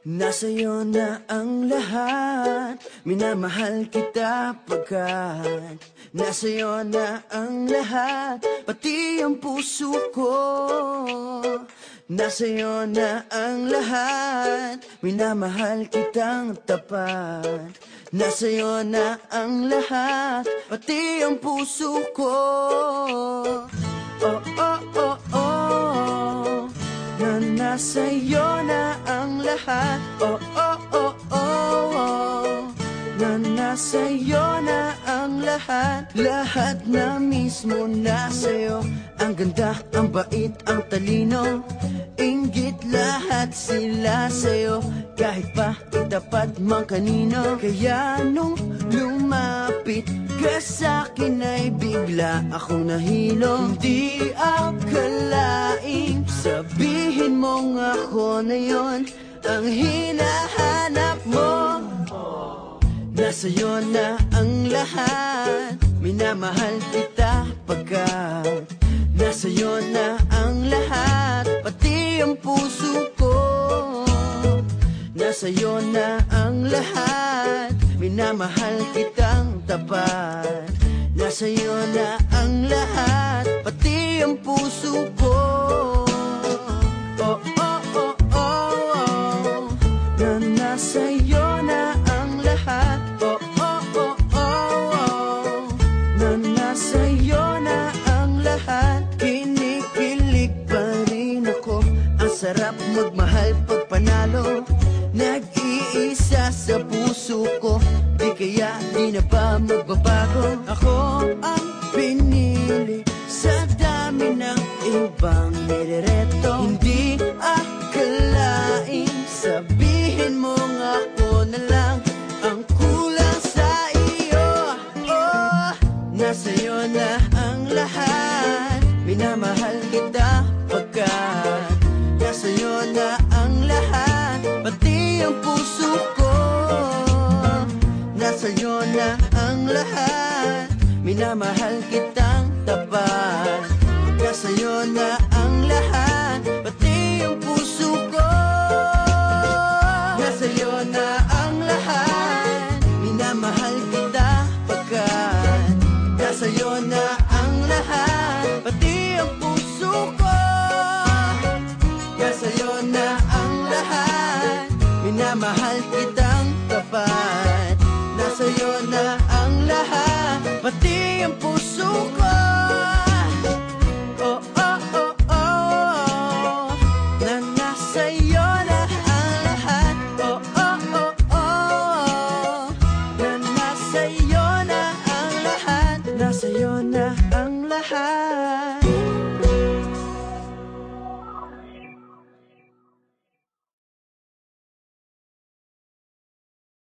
Nasa'yo na ang lahat, minamahal kita pagkat nasa'yo na ang lahat, pati ang puso ko. Nasa'yo na ang lahat, minamahal kitang tapat. Nasa'yo na ang lahat, pati ang puso ko. Oh, oh, oh, oh, na nasa'yo na ang lahat. Oh, oh, oh, oh, oh, na nasa'yo na ang lahat. Lahat na mismo nasa'yo. Ang ganda, ang bait, ang talino, inggit lahat sila sa'yo. Kahit pa itapat mang kanino. Kaya nung lumapit ka sa'kin ay bigla akong nahilo. Hindi akalaing sabihin mong ako na yon ang hinahanap mo. Nasa'yo na ang lahat, minamahal kita pagkat nasa'yo na ang lahat, pati ang puso ko. Nasa'yo na ang lahat, minamahal kitang tapat. Nasa'yo na ang lahat, pati ang puso ko. Oh, oh, oh, oh, oh, na nasa'yo na ang lahat. Oh, oh, oh, oh, oh, na nasa'yo na ang lahat. Kinikilig pa rin ako, ang sarap magmahal pag panalo. Nag-iisa sa puso ko, di kaya di na ba magbabago? Ako ang pinili sa dami ng ibang nirereto. Hindi akalaing sabihin mo nga ako na lang ang kulang sa iyo. Oh, nasa'yo na ang lahat, minamahal kita pagkat nasa'yo na ang lahat, pati ang puso ko. Nasa'yo na ang lahat, minamahal kita